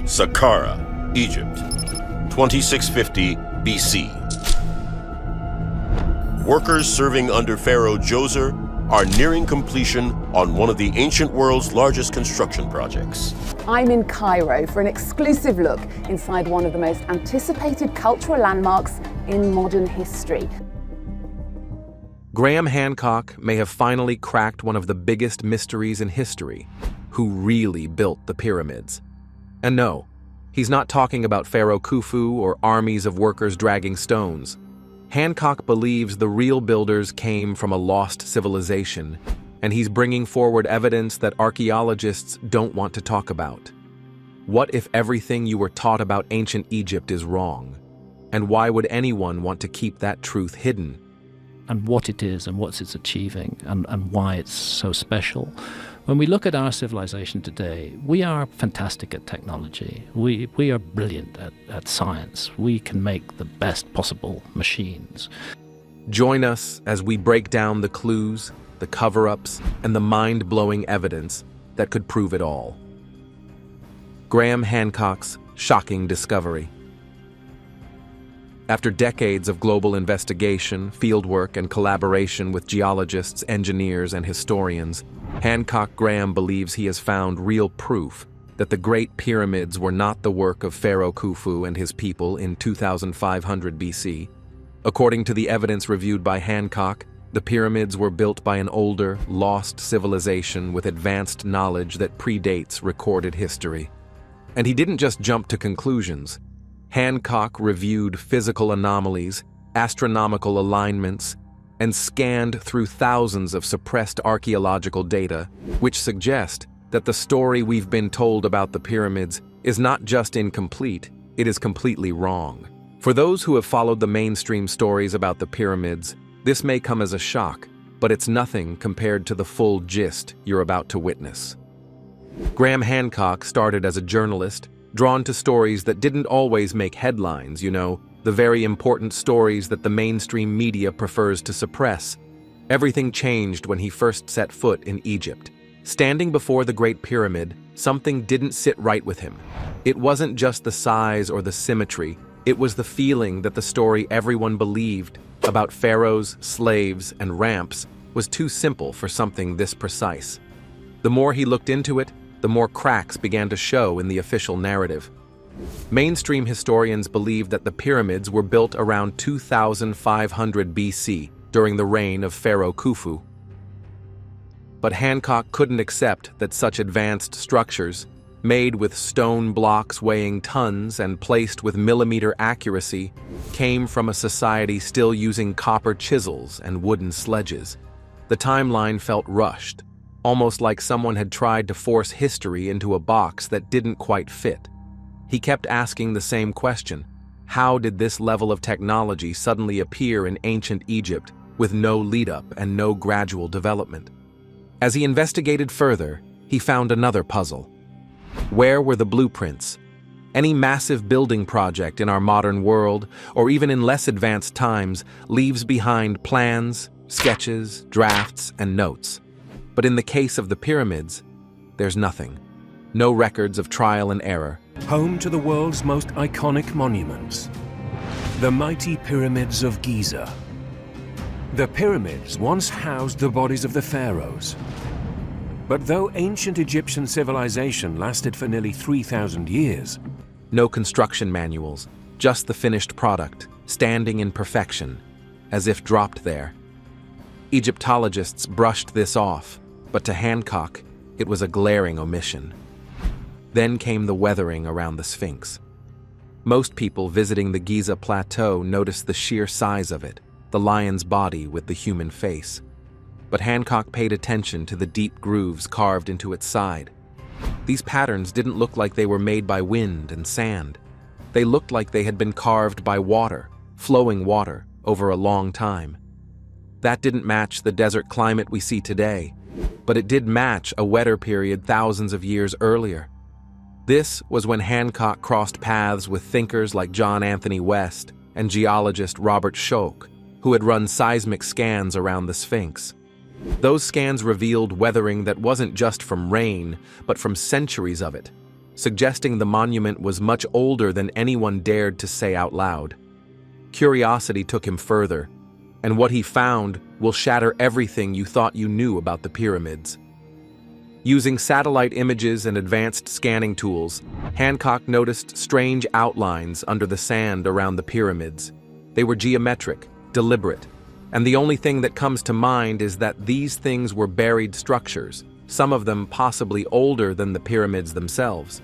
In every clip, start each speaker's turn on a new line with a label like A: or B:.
A: Saqqara, Egypt, 2650 BC. Workers serving under Pharaoh Djoser are nearing completion on one of the ancient world's largest construction projects.
B: I'm in Cairo for an exclusive look inside one of the most anticipated cultural landmarks in modern history.
C: Graham Hancock may have finally cracked one of the biggest mysteries in history: who really built the pyramids? And no, he's not talking about Pharaoh Khufu or armies of workers dragging stones. Hancock believes the real builders came from a lost civilization, and he's bringing forward evidence that archaeologists don't want to talk about. What if everything you were taught about ancient Egypt is wrong? And why would anyone want to keep that truth hidden?
D: And what it is and what it's achieving and why it's so special. When we look at our civilization today, we are fantastic at technology. We are brilliant at science. We can make the best possible machines.
C: Join us as we break down the clues, the cover-ups, and the mind-blowing evidence that could prove it all. Graham Hancock's shocking discovery. After decades of global investigation, fieldwork, and collaboration with geologists, engineers, and historians, Hancock Graham believes he has found real proof that the Great Pyramids were not the work of Pharaoh Khufu and his people in 2500 BC. According to the evidence reviewed by Hancock, the pyramids were built by an older, lost civilization with advanced knowledge that predates recorded history. And he didn't just jump to conclusions. Hancock reviewed physical anomalies, astronomical alignments, and scanned through thousands of suppressed archaeological data, which suggest that the story we've been told about the pyramids is not just incomplete, it is completely wrong. For those who have followed the mainstream stories about the pyramids, this may come as a shock, but it's nothing compared to the full gist you're about to witness. Graham Hancock started as a journalist, drawn to stories that didn't always make headlines, the very important stories that the mainstream media prefers to suppress. Everything changed when he first set foot in Egypt. Standing before the Great Pyramid, something didn't sit right with him. It wasn't just the size or the symmetry, it was the feeling that the story everyone believed about pharaohs, slaves, and ramps was too simple for something this precise. The more he looked into it, the more cracks began to show in the official narrative. Mainstream historians believe that the pyramids were built around 2500 BC during the reign of Pharaoh Khufu. But Hancock couldn't accept that such advanced structures, made with stone blocks weighing tons and placed with millimeter accuracy, came from a society still using copper chisels and wooden sledges. The timeline felt rushed, almost like someone had tried to force history into a box that didn't quite fit. He kept asking the same question: how did this level of technology suddenly appear in ancient Egypt with no lead-up and no gradual development? As he investigated further, he found another puzzle. Where were the blueprints? Any massive building project in our modern world, or even in less advanced times, leaves behind plans, sketches, drafts, and notes. But in the case of the pyramids, there's nothing. No records of trial and error.
E: Home to the world's most iconic monuments, the mighty pyramids of Giza. The pyramids once housed the bodies of the pharaohs. But though ancient Egyptian civilization lasted for nearly 3,000 years,
C: no construction manuals, just the finished product, standing in perfection, as if dropped there. Egyptologists brushed this off, but to Hancock, it was a glaring omission. Then came the weathering around the Sphinx. Most people visiting the Giza Plateau noticed the sheer size of it, the lion's body with the human face. But Hancock paid attention to the deep grooves carved into its side. These patterns didn't look like they were made by wind and sand. They looked like they had been carved by water, flowing water, over a long time. That didn't match the desert climate we see today, but it did match a wetter period thousands of years earlier. This was when Hancock crossed paths with thinkers like John Anthony West and geologist Robert Schoch, who had run seismic scans around the Sphinx. Those scans revealed weathering that wasn't just from rain, but from centuries of it. suggesting the monument was much older than anyone dared to say out loud. Curiosity took him further, and what he found will shatter everything you thought you knew about the pyramids. Using satellite images and advanced scanning tools, Hancock noticed strange outlines under the sand around the pyramids. They were geometric, deliberate, and the only thing that comes to mind is that these things were buried structures, some of them possibly older than the pyramids themselves.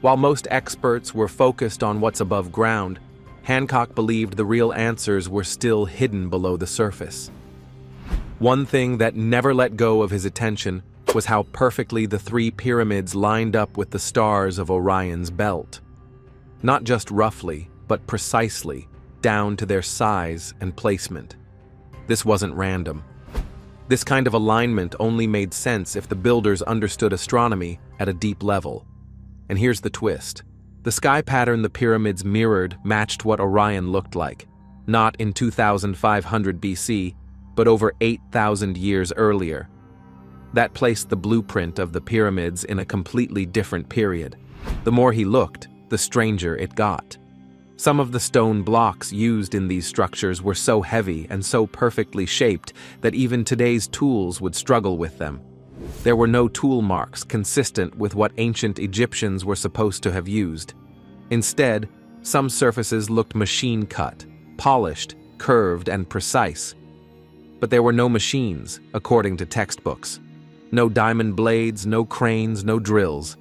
C: While most experts were focused on what's above ground, Hancock believed the real answers were still hidden below the surface. One thing that never let go of his attention was how perfectly the three pyramids lined up with the stars of Orion's belt. Not just roughly, but precisely, down to their size and placement. This wasn't random. This kind of alignment only made sense if the builders understood astronomy at a deep level. And here's the twist. The sky pattern the pyramids mirrored matched what Orion looked like, not in 2500 BC, but over 8,000 years earlier. That placed the blueprint of the pyramids in a completely different period. The more he looked, the stranger it got. Some of the stone blocks used in these structures were so heavy and so perfectly shaped that even today's tools would struggle with them. There were no tool marks consistent with what ancient Egyptians were supposed to have used. Instead, some surfaces looked machine-cut, polished, curved, and precise. But there were no machines, according to textbooks. No diamond blades, no cranes, no drills.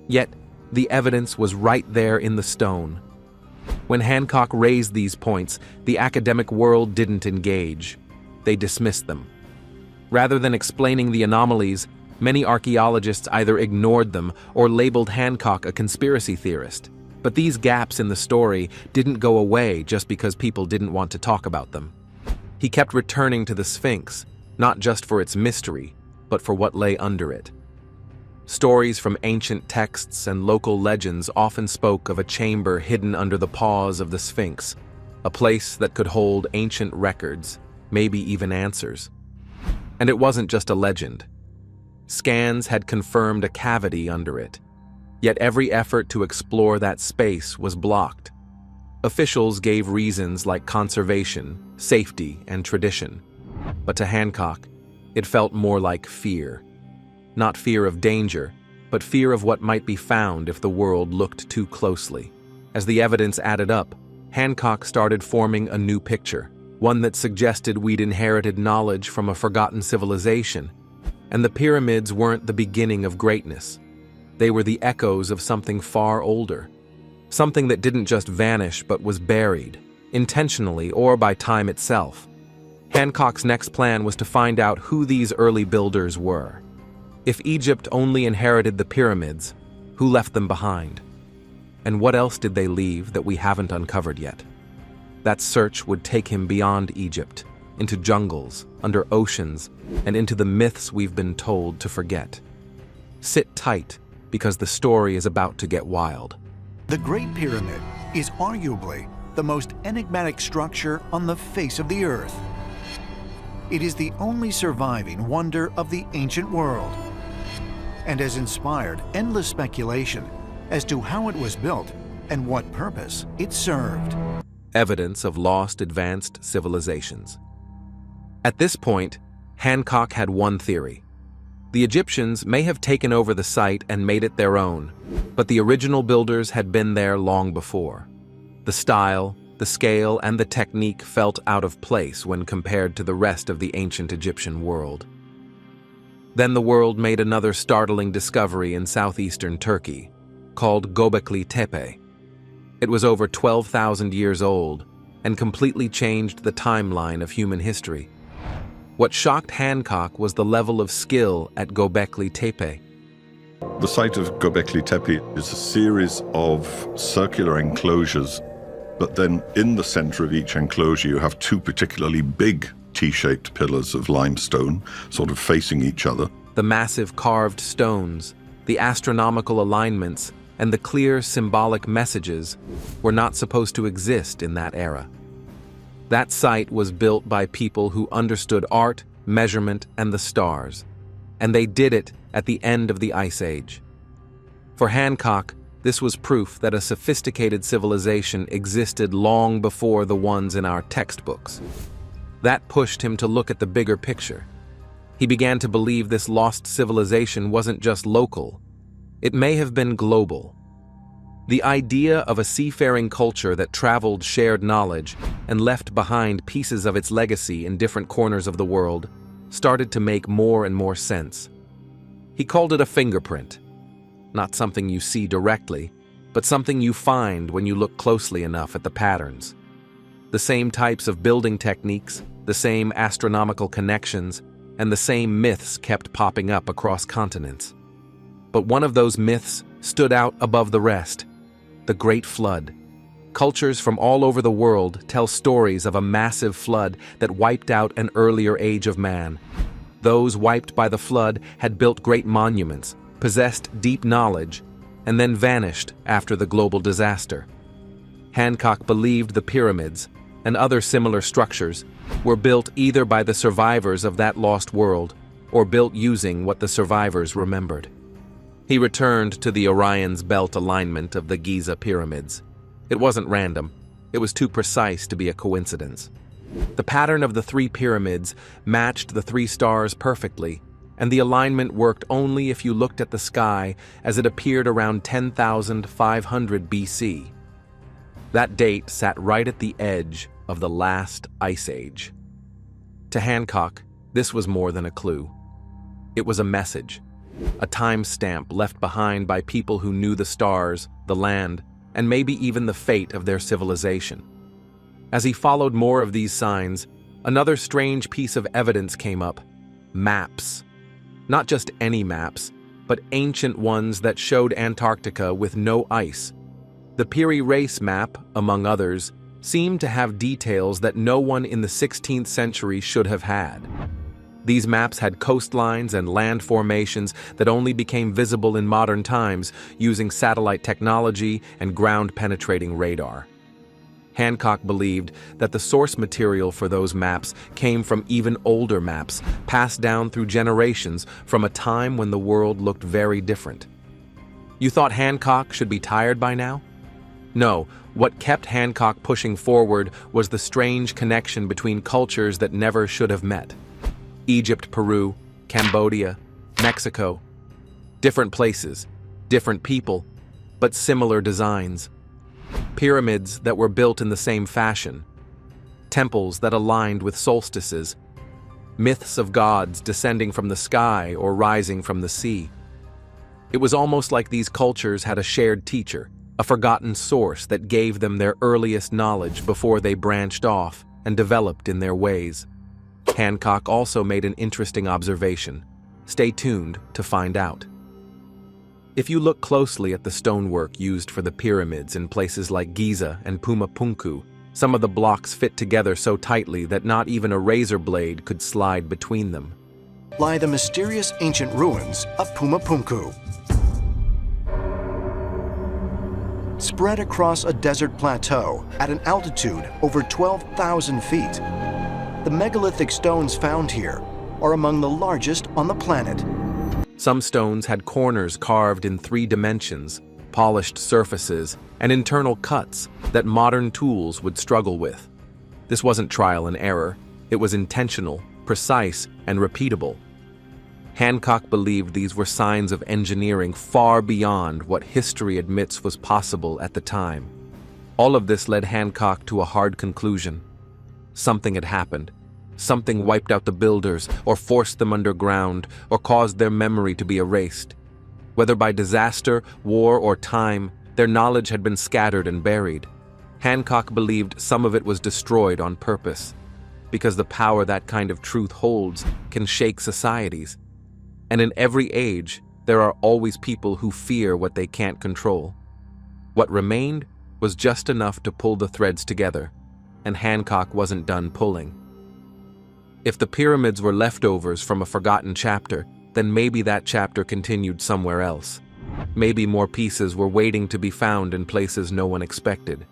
C: Yet, the evidence was right there in the stone. When Hancock raised these points, the academic world didn't engage. They dismissed them. Rather than explaining the anomalies, many archaeologists either ignored them or labeled Hancock a conspiracy theorist. But these gaps in the story didn't go away just because people didn't want to talk about them. He kept returning to the Sphinx, not just for its mystery, but for what lay under it. Stories from ancient texts and local legends often spoke of a chamber hidden under the paws of the Sphinx, a place that could hold ancient records, maybe even answers. And it wasn't just a legend. Scans had confirmed a cavity under it, yet every effort to explore that space was blocked. Officials gave reasons like conservation, safety, and tradition. But to Hancock, it felt more like fear. Not fear of danger, but fear of what might be found if the world looked too closely. As the evidence added up, Hancock started forming a new picture, one that suggested we'd inherited knowledge from a forgotten civilization. And the pyramids weren't the beginning of greatness. They were the echoes of something far older. Something that didn't just vanish but was buried, intentionally or by time itself. Hancock's next plan was to find out who these early builders were. If Egypt only inherited the pyramids, who left them behind? And what else did they leave that we haven't uncovered yet? That search would take him beyond Egypt, into jungles, under oceans, and into the myths we've been told to forget. Sit tight, because the story is about to get wild.
F: The Great Pyramid is arguably the most enigmatic structure on the face of the Earth. It is the only surviving wonder of the ancient world, and has inspired endless speculation as to how it was built and what purpose it served.
C: Evidence of lost advanced civilizations. At this point, Hancock had one theory. The Egyptians may have taken over the site and made it their own, but the original builders had been there long before. The style, the scale, and the technique felt out of place when compared to the rest of the ancient Egyptian world. Then the world made another startling discovery in southeastern Turkey, called Gobekli Tepe. It was over 12,000 years old and completely changed the timeline of human history. What shocked Hancock was the level of skill at Gobekli Tepe.
G: The site of Gobekli Tepe is a series of circular enclosures, but then in the center of each enclosure you have two particularly big T-shaped pillars of limestone, sort of facing each other.
C: The massive carved stones, the astronomical alignments, and the clear symbolic messages were not supposed to exist in that era. That site was built by people who understood art, measurement, and the stars, and they did it at the end of the Ice Age. For Hancock, this was proof that a sophisticated civilization existed long before the ones in our textbooks. That pushed him to look at the bigger picture. He began to believe this lost civilization wasn't just local. It may have been global. The idea of a seafaring culture that traveled shared knowledge and left behind pieces of its legacy in different corners of the world started to make more and more sense. He called it a fingerprint. Not something you see directly, but something you find when you look closely enough at the patterns. The same types of building techniques, the same astronomical connections, and the same myths kept popping up across continents. But one of those myths stood out above the rest: the Great Flood. Cultures from all over the world tell stories of a massive flood that wiped out an earlier age of man. Those wiped by the flood had built great monuments, possessed deep knowledge, and then vanished after the global disaster. Hancock believed the pyramids and other similar structures were built either by the survivors of that lost world or built using what the survivors remembered. He returned to the Orion's belt alignment of the Giza pyramids. It wasn't random. It was too precise to be a coincidence. The pattern of the three pyramids matched the three stars perfectly, and the alignment worked only if you looked at the sky as it appeared around 10,500 BC. That date sat right at the edge of the last ice age. To Hancock, this was more than a clue. It was a message, a time stamp left behind by people who knew the stars, the land, and maybe even the fate of their civilization. As he followed more of these signs, another strange piece of evidence came up: maps. Not just any maps, but ancient ones that showed Antarctica with no ice. The Piri Reis map, among others, seemed to have details that no one in the 16th century should have had. These maps had coastlines and land formations that only became visible in modern times using satellite technology and ground-penetrating radar. Hancock believed that the source material for those maps came from even older maps, passed down through generations from a time when the world looked very different. You thought Hancock should be tired by now? No, what kept Hancock pushing forward was the strange connection between cultures that never should have met. Egypt, Peru, Cambodia, Mexico. Different places, different people, but similar designs. Pyramids that were built in the same fashion. Temples that aligned with solstices. Myths of gods descending from the sky or rising from the sea. It was almost like these cultures had a shared teacher, a forgotten source that gave them their earliest knowledge before they branched off and developed in their ways. Hancock also made an interesting observation. Stay tuned to find out. If you look closely at the stonework used for the pyramids in places like Giza and Pumapunku, some of the blocks fit together so tightly that not even a razor blade could slide between them.
F: Lie the mysterious ancient ruins of Pumapunku. Spread across a desert plateau at an altitude over 12,000 feet, the megalithic stones found here are among the largest on the planet.
C: Some stones had corners carved in 3 dimensions, polished surfaces, and internal cuts that modern tools would struggle with. This wasn't trial and error. It was intentional, precise, and repeatable. Hancock believed these were signs of engineering far beyond what history admits was possible at the time. All of this led Hancock to a hard conclusion. Something had happened. Something wiped out the builders, or forced them underground, or caused their memory to be erased. Whether by disaster, war, or time, their knowledge had been scattered and buried. Hancock believed some of it was destroyed on purpose, because the power that kind of truth holds can shake societies. And in every age, there are always people who fear what they can't control. What remained was just enough to pull the threads together, and Hancock wasn't done pulling. If the pyramids were leftovers from a forgotten chapter, then maybe that chapter continued somewhere else. Maybe more pieces were waiting to be found in places no one expected.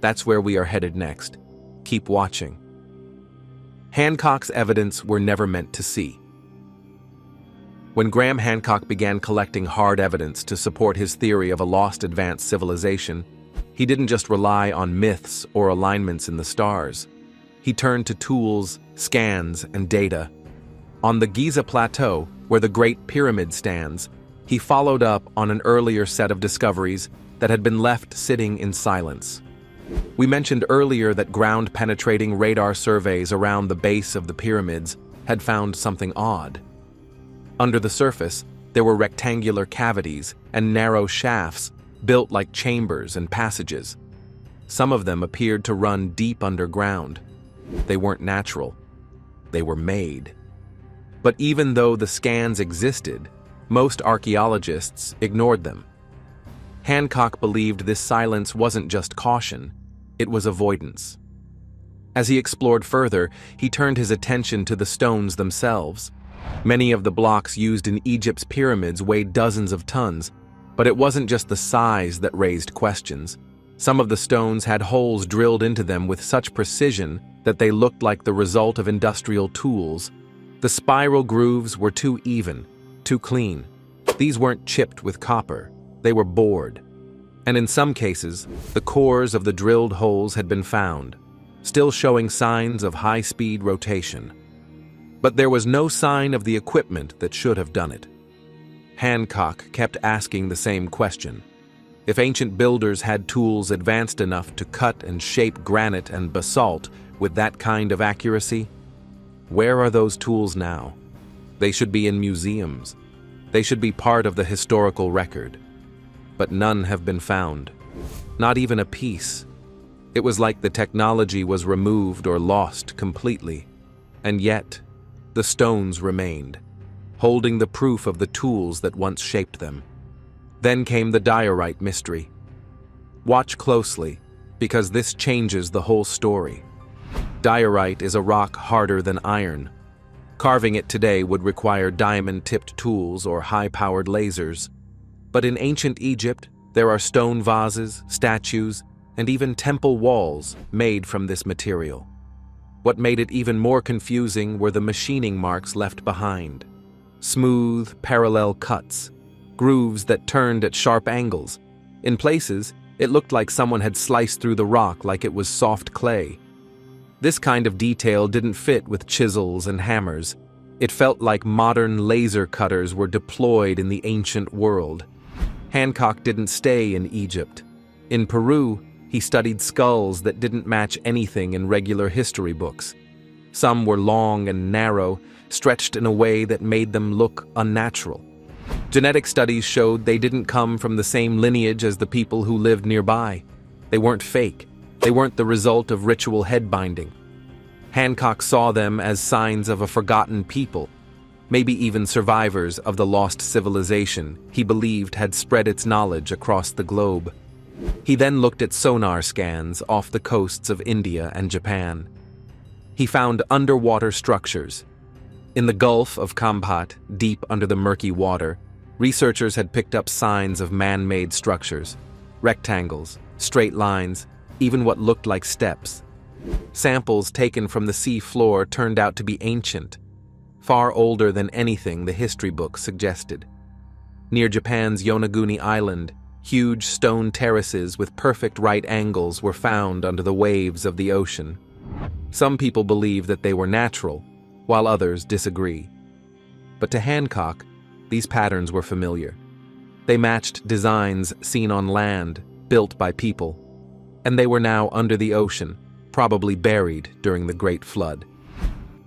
C: That's where we are headed next. Keep watching. Hancock's evidence we're never meant to see. When Graham Hancock began collecting hard evidence to support his theory of a lost advanced civilization, he didn't just rely on myths or alignments in the stars. He turned to tools, scans, and data. On the Giza Plateau, where the Great Pyramid stands, he followed up on an earlier set of discoveries that had been left sitting in silence. We mentioned earlier that ground-penetrating radar surveys around the base of the pyramids had found something odd. Under the surface, there were rectangular cavities and narrow shafts built like chambers and passages. Some of them appeared to run deep underground. They weren't natural. They were made. But even though the scans existed, most archaeologists ignored them. Hancock believed this silence wasn't just caution, it was avoidance. As he explored further, he turned his attention to the stones themselves. Many of the blocks used in Egypt's pyramids weighed dozens of tons, but it wasn't just the size that raised questions. Some of the stones had holes drilled into them with such precision that they looked like the result of industrial tools. The spiral grooves were too even, too clean. These weren't chipped with copper, they were bored. And in some cases, the cores of the drilled holes had been found, still showing signs of high-speed rotation. But there was no sign of the equipment that should have done it. Hancock kept asking the same question. If ancient builders had tools advanced enough to cut and shape granite and basalt with that kind of accuracy, where are those tools now? They should be in museums. They should be part of the historical record. But none have been found. Not even a piece. It was like the technology was removed or lost completely. And yet, the stones remained, holding the proof of the tools that once shaped them. Then came the diorite mystery. Watch closely, because this changes the whole story. Diorite is a rock harder than iron. Carving it today would require diamond-tipped tools or high-powered lasers. But in ancient Egypt, there are stone vases, statues, and even temple walls made from this material. What made it even more confusing were the machining marks left behind. Smooth, parallel cuts, grooves that turned at sharp angles. In places, it looked like someone had sliced through the rock like it was soft clay. This kind of detail didn't fit with chisels and hammers. It felt like modern laser cutters were deployed in the ancient world. Hancock didn't stay in Egypt. In Peru, he studied skulls that didn't match anything in regular history books. Some were long and narrow, stretched in a way that made them look unnatural. Genetic studies showed they didn't come from the same lineage as the people who lived nearby. They weren't fake. They weren't the result of ritual head binding. Hancock saw them as signs of a forgotten people, maybe even survivors of the lost civilization he believed had spread its knowledge across the globe. He then looked at sonar scans off the coasts of India and Japan. He found underwater structures. In the Gulf of Kampat, deep under the murky water, researchers had picked up signs of man-made structures, rectangles, straight lines, even what looked like steps. Samples taken from the sea floor turned out to be ancient, far older than anything the history books suggested. Near Japan's Yonaguni Island, huge stone terraces with perfect right angles were found under the waves of the ocean. Some people believe that they were natural, while others disagree. But to Hancock, these patterns were familiar. They matched designs seen on land, built by people. And they were now under the ocean, probably buried during the Great Flood.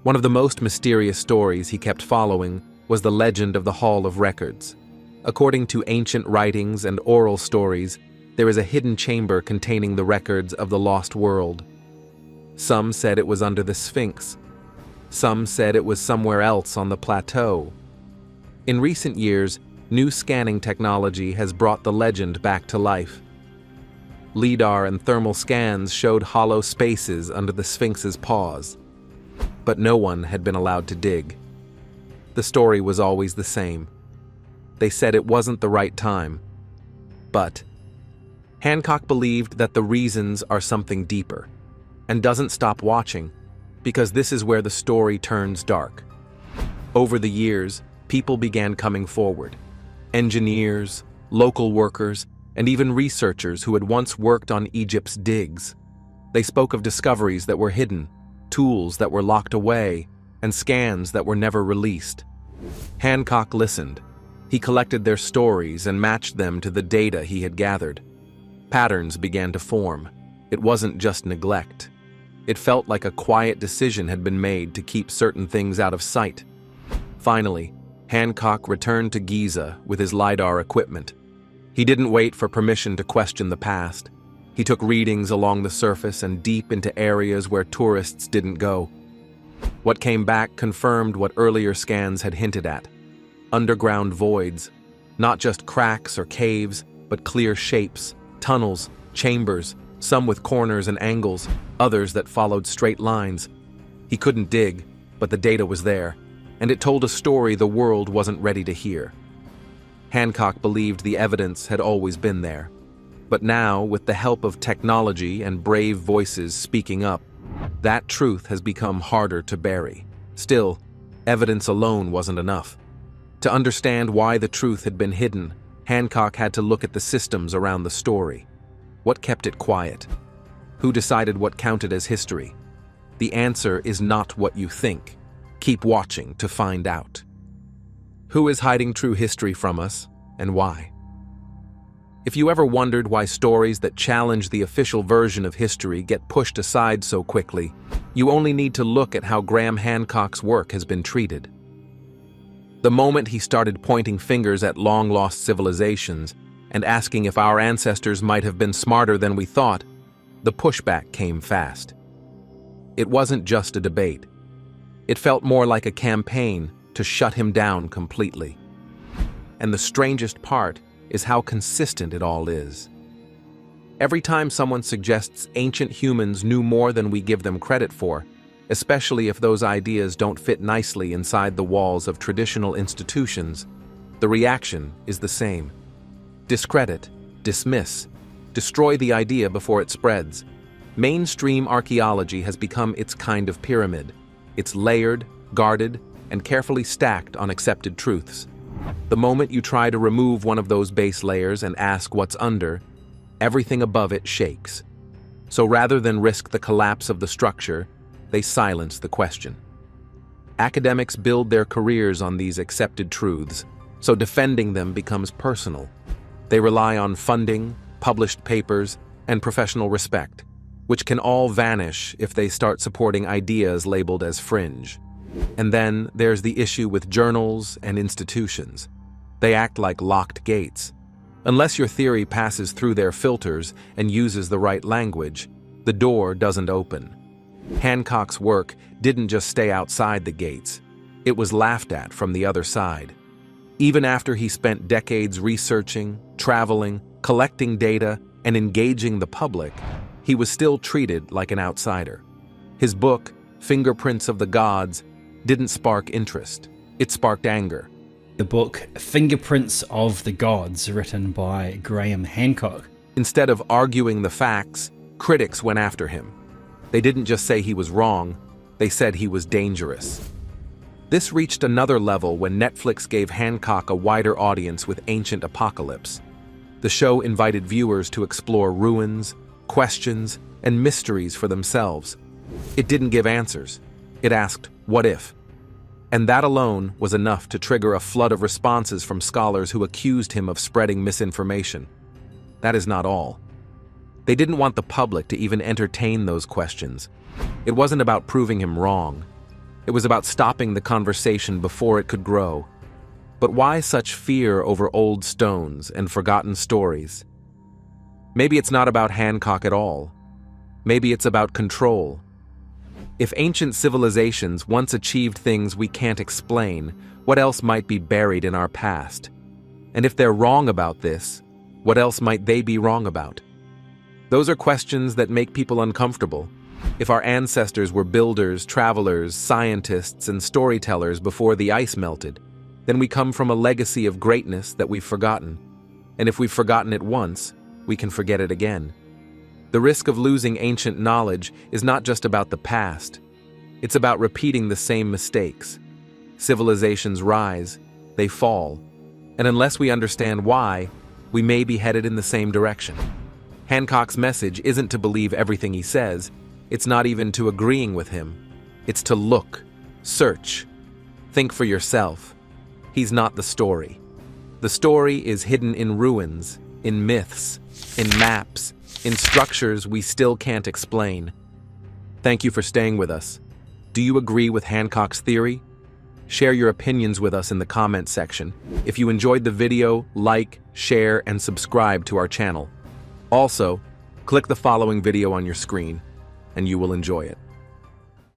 C: One of the most mysterious stories he kept following was the legend of the Hall of Records. According to ancient writings and oral stories, there is a hidden chamber containing the records of the lost world. Some said it was under the Sphinx. Some said it was somewhere else on the plateau. In recent years, new scanning technology has brought the legend back to life. LIDAR and thermal scans showed hollow spaces under the Sphinx's paws. But no one had been allowed to dig. The story was always the same. They said it wasn't the right time. But Hancock believed that the reasons are something deeper, and doesn't stop watching, because this is where the story turns dark. Over the years, people began coming forward. Engineers, local workers, and even researchers who had once worked on Egypt's digs. They spoke of discoveries that were hidden, tools that were locked away, and scans that were never released. Hancock listened. He collected their stories and matched them to the data he had gathered. Patterns began to form. It wasn't just neglect. It felt like a quiet decision had been made to keep certain things out of sight. Finally, Hancock returned to Giza with his LiDAR equipment. He didn't wait for permission to question the past. He took readings along the surface and deep into areas where tourists didn't go. What came back confirmed what earlier scans had hinted at. Underground voids, not just cracks or caves, but clear shapes, tunnels, chambers, some with corners and angles, others that followed straight lines. He couldn't dig, but the data was there, and it told a story the world wasn't ready to hear. Hancock believed the evidence had always been there. But now, with the help of technology and brave voices speaking up, that truth has become harder to bury. Still, evidence alone wasn't enough. To understand why the truth had been hidden, Hancock had to look at the systems around the story. What kept it quiet? Who decided what counted as history? The answer is not what you think. Keep watching to find out. Who is hiding true history from us, and why? If you ever wondered why stories that challenge the official version of history get pushed aside so quickly, you only need to look at how Graham Hancock's work has been treated. The moment he started pointing fingers at long-lost civilizations and asking if our ancestors might have been smarter than we thought, the pushback came fast. It wasn't just a debate. It felt more like a campaign to shut him down completely. And the strangest part is how consistent it all is. Every time someone suggests ancient humans knew more than we give them credit for, especially if those ideas don't fit nicely inside the walls of traditional institutions, the reaction is the same. Discredit, dismiss, destroy the idea before it spreads. Mainstream archaeology has become its kind of pyramid. It's layered, guarded, and carefully stacked on accepted truths. The moment you try to remove one of those base layers and ask what's under, everything above it shakes. So rather than risk the collapse of the structure, they silence the question. Academics build their careers on these accepted truths, so defending them becomes personal. They rely on funding, published papers, and professional respect, which can all vanish if they start supporting ideas labeled as fringe. And then there's the issue with journals and institutions. They act like locked gates. Unless your theory passes through their filters and uses the right language, the door doesn't open. Hancock's work didn't just stay outside the gates. It was laughed at from the other side. Even after he spent decades researching, traveling, collecting data, and engaging the public, he was still treated like an outsider. His book, Fingerprints of the Gods, didn't spark interest. It sparked anger.
H: The book Fingerprints of the Gods, written by Graham Hancock.
C: Instead of arguing the facts, critics went after him. They didn't just say he was wrong, they said he was dangerous. This reached another level when Netflix gave Hancock a wider audience with Ancient Apocalypse. The show invited viewers to explore ruins, questions, and mysteries for themselves. It didn't give answers. It asked, what if? And that alone was enough to trigger a flood of responses from scholars who accused him of spreading misinformation. That is not all. They didn't want the public to even entertain those questions. It wasn't about proving him wrong. It was about stopping the conversation before it could grow. But why such fear over old stones and forgotten stories? Maybe it's not about Hancock at all. Maybe it's about control. If ancient civilizations once achieved things we can't explain, what else might be buried in our past? And if they're wrong about this, what else might they be wrong about? Those are questions that make people uncomfortable. If our ancestors were builders, travelers, scientists, and storytellers before the ice melted, then we come from a legacy of greatness that we've forgotten. And if we've forgotten it once, we can forget it again. The risk of losing ancient knowledge is not just about the past. It's about repeating the same mistakes. Civilizations rise, they fall. And unless we understand why, we may be headed in the same direction. Hancock's message isn't to believe everything he says. It's not even to agreeing with him. It's to look, search, think for yourself. He's not the story. The story is hidden in ruins, in myths, in maps, in structures we still can't explain. Thank you for staying with us. Do you agree with Hancock's theory? Share your opinions with us in the comments section. If you enjoyed the video, like, share, and subscribe to our channel. Also, click the following video on your screen, and you will enjoy it.